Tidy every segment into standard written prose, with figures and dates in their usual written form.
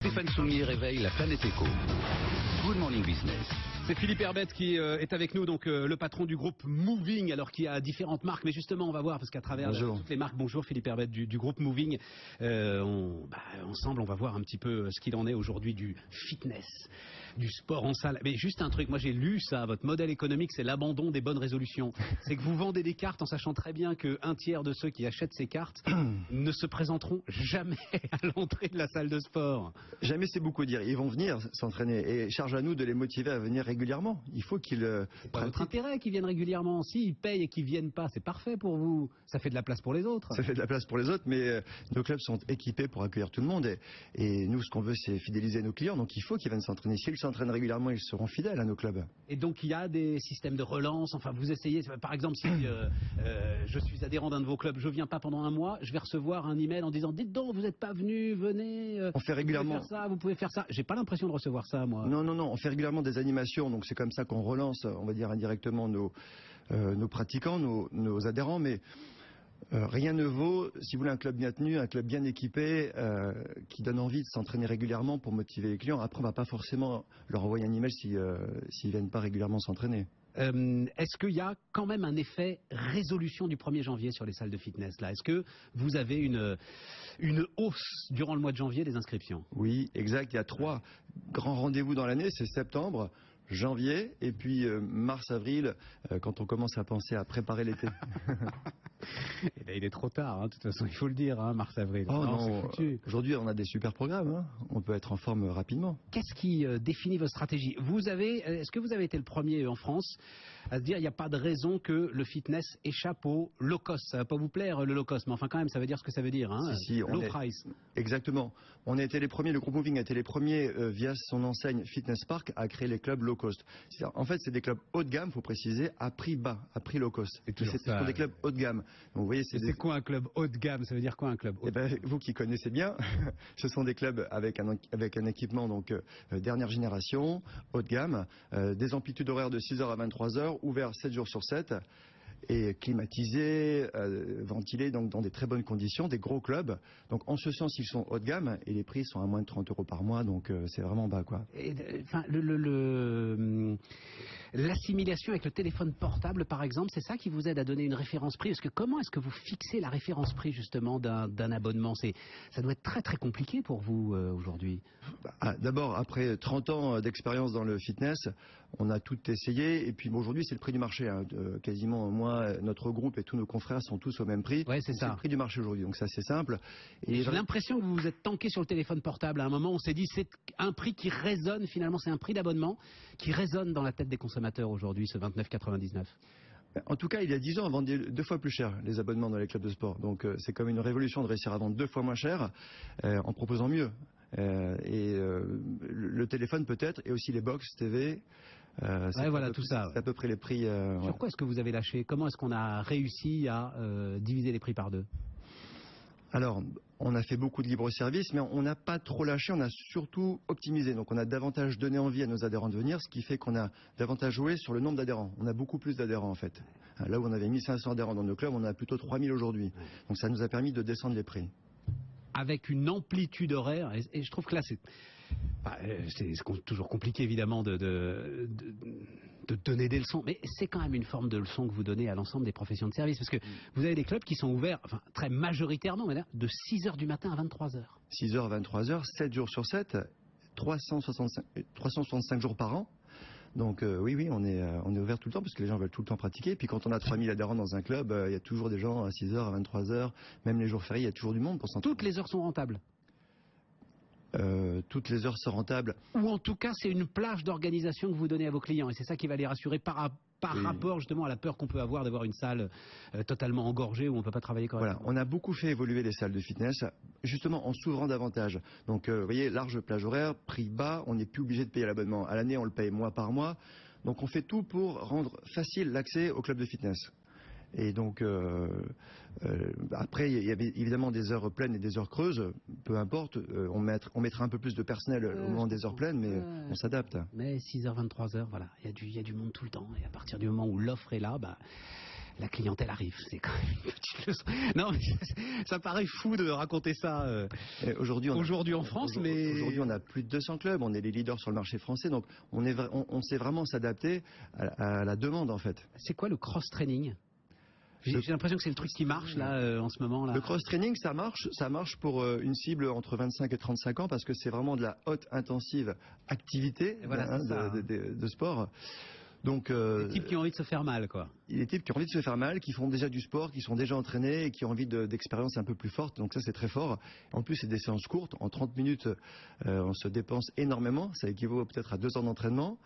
Stéphane Soumier réveille la planète éco. Good Morning Business. C'est Philippe Herbette qui est avec nous, donc le patron du groupe Moving, alors qu'il y a différentes marques, mais justement on va voir, parce qu'à travers toutes les marques, bonjour Philippe Herbette du groupe Moving, ensemble on va voir un petit peu ce qu'il en est aujourd'hui du fitness, du sport en salle. Mais juste un truc, moi j'ai lu ça, votre modèle économique c'est l'abandon des bonnes résolutions. C'est que vous vendez des cartes en sachant très bien qu'un tiers de ceux qui achètent ces cartes ne se présenteront jamais à l'entrée de la salle de sport. Jamais, c'est beaucoup dire, ils vont venir s'entraîner et charge à nous de les motiver à venir régulièrement. Il faut qu'ils c'est pas votre intérêt qu'ils viennent régulièrement. S'ils payent et qu'ils viennent pas, c'est parfait pour vous. Ça fait de la place pour les autres. Ça fait de la place pour les autres, mais nos clubs sont équipés pour accueillir tout le monde. Et nous, ce qu'on veut, c'est fidéliser nos clients. Donc il faut qu'ils viennent s'entraîner. S'ils s'entraînent régulièrement, ils seront fidèles à nos clubs. Et donc il y a des systèmes de relance. Enfin, vous essayez, par exemple, si je suis adhérent d'un de vos clubs, je viens pas pendant un mois, je vais recevoir un email en disant dites donc, vous n'êtes pas venu, venez. On fait régulièrement. Vous pouvez faire ça. J'ai pas l'impression de recevoir ça, moi. Non, on fait régulièrement des animations. Donc c'est comme ça qu'on relance, on va dire indirectement, nos pratiquants, nos adhérents, mais rien ne vaut, si vous voulez, un club bien tenu, un club bien équipé, qui donne envie de s'entraîner régulièrement pour motiver les clients. Après, on ne va pas forcément leur envoyer un email s'ils ne viennent pas régulièrement s'entraîner. Est-ce qu'il y a quand même un effet résolution du 1er janvier sur les salles de fitness là? Est-ce que vous avez une hausse durant le mois de janvier des inscriptions? Oui, exact. Il y a 3 grands rendez-vous dans l'année, c'est septembre, janvier et puis mars-avril, quand on commence à penser à préparer l'été. Et là, il est trop tard, de toute façon, il faut le dire, mars-avril. Oh non, aujourd'hui on a des super programmes, on peut être en forme rapidement. Qu'est-ce qui définit votre stratégie? Est-ce que vous avez été le premier en France à se dire il n'y a pas de raison que le fitness échappe au low cost? Ça va pas vous plaire le low cost, mais enfin quand même ça veut dire ce que ça veut dire, Si, low price. Exactement. On a été les premiers, le groupe Moving a été les premiers via son enseigne Fitness Park à créer les clubs low cost. En fait c'est des clubs haut de gamme, faut préciser, à prix bas, à prix low cost. Ce sont des clubs haut de gamme. Donc, vous voyez, c'est quoi un club haut de gamme? Ça veut dire quoi un club haut de gamme? Vous qui connaissez bien, ce sont des clubs avec un équipement donc dernière génération, haut de gamme, des amplitudes horaires de 6h à 23h, ouverts 7 jours sur 7 et climatisés, ventilés donc dans des très bonnes conditions, des gros clubs. Donc en ce sens, ils sont haut de gamme et les prix sont à moins de 30 € par mois, donc c'est vraiment bas, quoi. L'assimilation avec le téléphone portable, par exemple, c'est ça qui vous aide à donner une référence prix? Parce que comment est-ce que vous fixez la référence prix justement d'un abonnement? Ça doit être très très compliqué pour vous aujourd'hui. D'abord, après 30 ans d'expérience dans le fitness, on a tout essayé et puis aujourd'hui c'est le prix du marché. Quasiment moi, notre groupe et tous nos confrères sont tous au même prix. Ouais, c'est ça. C'est le prix du marché aujourd'hui, donc ça c'est simple. Et j'ai l'impression que vous vous êtes tanké sur le téléphone portable. À un moment, on s'est dit c'est un prix qui résonne finalement, c'est un prix d'abonnement qui résonne dans la tête des consommateurs aujourd'hui, ce 29,99. En tout cas, il y a 10 ans, on vendait 2 fois plus cher les abonnements dans les clubs de sport. Donc c'est comme une révolution de réussir à vendre 2 fois moins cher en proposant mieux. Le téléphone peut-être, et aussi les box TV. Tout ça. C'est à peu près les prix. Sur quoi est-ce que vous avez lâché? Comment est-ce qu'on a réussi à diviser les prix par 2? Alors, on a fait beaucoup de libre-service, mais on n'a pas trop lâché, on a surtout optimisé. Donc on a davantage donné envie à nos adhérents de venir, ce qui fait qu'on a davantage joué sur le nombre d'adhérents. On a beaucoup plus d'adhérents en fait. Là où on avait 1500 adhérents dans nos clubs, on a plutôt 3000 aujourd'hui. Donc ça nous a permis de descendre les prix. Avec une amplitude horaire, et je trouve que là c'est toujours compliqué évidemment de donner des leçons, mais c'est quand même une forme de leçon que vous donnez à l'ensemble des professions de service, parce que vous avez des clubs qui sont ouverts, très majoritairement, de 6h du matin à 23h. 6h à 23h, 7 jours sur 7, 365 jours par an. Donc oui, on est ouvert tout le temps parce que les gens veulent tout le temps pratiquer. Et puis quand on a 3000 adhérents dans un club, il y a toujours des gens à 6h, à 23h, même les jours fériés, il y a toujours du monde pour s'entraîner. Toutes les heures sont rentables? Toutes les heures sont rentables. Ou en tout cas, c'est une plage d'organisation que vous donnez à vos clients et c'est ça qui va les rassurer par rapport justement à la peur qu'on peut avoir d'avoir une salle totalement engorgée où on ne peut pas travailler correctement. Voilà, on a beaucoup fait évoluer les salles de fitness justement en s'ouvrant davantage. Donc vous voyez, large plage horaire, prix bas, on n'est plus obligé de payer l'abonnement. À l'année, on le paye mois par mois. Donc on fait tout pour rendre facile l'accès au club de fitness. Et donc après il y avait évidemment des heures pleines et des heures creuses, peu importe, on mettra un peu plus de personnel au moment des heures pleines, mais on s'adapte. Mais 6h, 23h, voilà, il y a du monde tout le temps, et à partir du moment où l'offre est là, la clientèle arrive. C'est quand même une petite leçon. Non, mais ça paraît fou de raconter ça aujourd'hui en France, mais aujourd'hui on a plus de 200 clubs, on est les leaders sur le marché français, donc on sait vraiment s'adapter à la demande en fait. C'est quoi le cross-training ? J'ai l'impression que c'est le truc qui marche là en ce moment là. Le cross-training, ça marche pour une cible entre 25 et 35 ans parce que c'est vraiment de la haute intensive activité de sport. Donc, les types qui ont envie de se faire mal, quoi. Les types qui ont envie de se faire mal, qui font déjà du sport, qui sont déjà entraînés et qui ont envie d'expériences un peu plus fortes. Donc ça, c'est très fort. En plus, c'est des séances courtes. En 30 minutes, on se dépense énormément. Ça équivaut peut-être à 2 ans d'entraînement.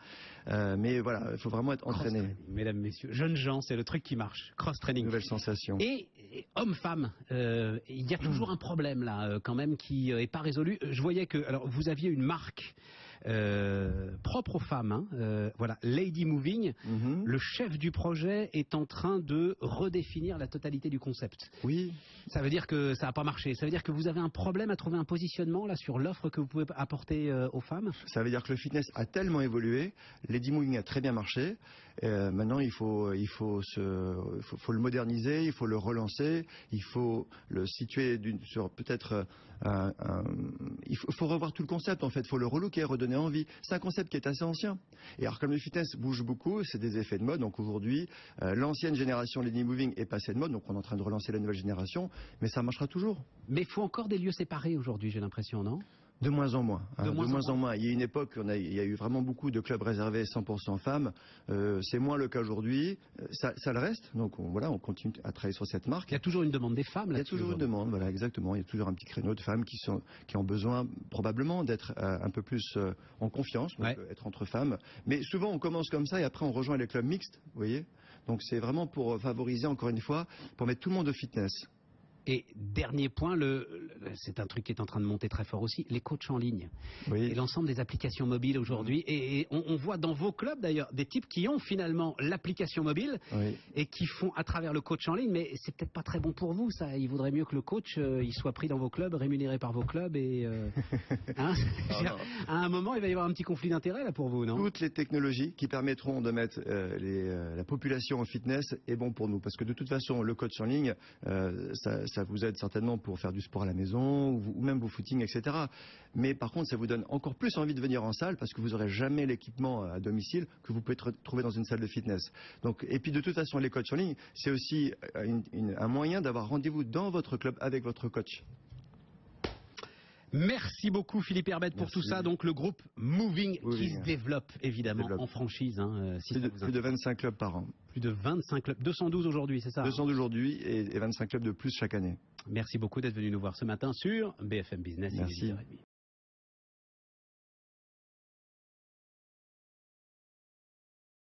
Mais voilà, il faut vraiment être entraîné. Mesdames, messieurs, jeunes gens, c'est le truc qui marche. Cross-training. Nouvelle sensation. Et hommes-femmes, il y a toujours un problème là, quand même, qui est pas résolu. Je voyais que, alors, vous aviez une marque propre aux femmes, hein, voilà, Lady Moving. Le chef du projet est en train de redéfinir la totalité du concept. Oui. Ça veut dire que ça n'a pas marché. Ça veut dire que vous avez un problème à trouver un positionnement là sur l'offre que vous pouvez apporter aux femmes. Ça veut dire que le fitness a tellement évolué. Lady Moving a très bien marché. Maintenant, il faut le moderniser, il faut le relancer, il faut le situer sur peut-être il faut revoir tout le concept en fait. Il faut le relooker, redonner envie. C'est un concept qui est assez ancien. Et alors comme le fitness bouge beaucoup, c'est des effets de mode. Donc aujourd'hui, l'ancienne génération Lady Moving est passée de mode. Donc on est en train de relancer la nouvelle génération, mais ça marchera toujours. Mais il faut encore des lieux séparés aujourd'hui, j'ai l'impression, non ? De moins en moins. De moins en moins. Il y a une époque, il y a eu vraiment beaucoup de clubs réservés 100% femmes. C'est moins le cas aujourd'hui. Ça le reste. Donc on continue à travailler sur cette marque. Il y a toujours une demande des femmes là-dessus. Il y a toujours une demande, voilà, exactement. Il y a toujours un petit créneau de femmes qui ont besoin probablement d'être un peu plus en confiance, donc, être entre femmes. Mais souvent on commence comme ça et après on rejoint les clubs mixtes, vous voyez. Donc c'est vraiment pour favoriser, encore une fois, pour mettre tout le monde au fitness. Et dernier point, c'est un truc qui est en train de monter très fort aussi, les coachs en ligne. Oui. Et l'ensemble des applications mobiles aujourd'hui. Et on voit dans vos clubs d'ailleurs des types qui ont finalement l'application mobile et qui font à travers le coach en ligne. Mais c'est peut-être pas très bon pour vous ça. Il vaudrait mieux que le coach il soit pris dans vos clubs, rémunéré par vos clubs. Et hein à un moment, il va y avoir un petit conflit d'intérêts là pour vous, non ? Toutes les technologies qui permettront de mettre la population en fitness est bon pour nous. Parce que de toute façon, le coach en ligne, ça vous aide certainement pour faire du sport à la maison ou même vos footings, etc. Mais par contre, ça vous donne encore plus envie de venir en salle parce que vous n'aurez jamais l'équipement à domicile que vous pouvez trouver dans une salle de fitness. Donc, et puis de toute façon, les coachs en ligne, c'est aussi un moyen d'avoir rendez-vous dans votre club avec votre coach. Merci beaucoup Philippe Herbette pour tout ça. Donc le groupe Moving qui se développe évidemment en franchise. Hein, plus de 25 clubs par an. Plus de 25 clubs. 212 aujourd'hui, c'est ça ? 212 aujourd'hui et 25 clubs de plus chaque année. Merci beaucoup d'être venu nous voir ce matin sur BFM Business. Merci.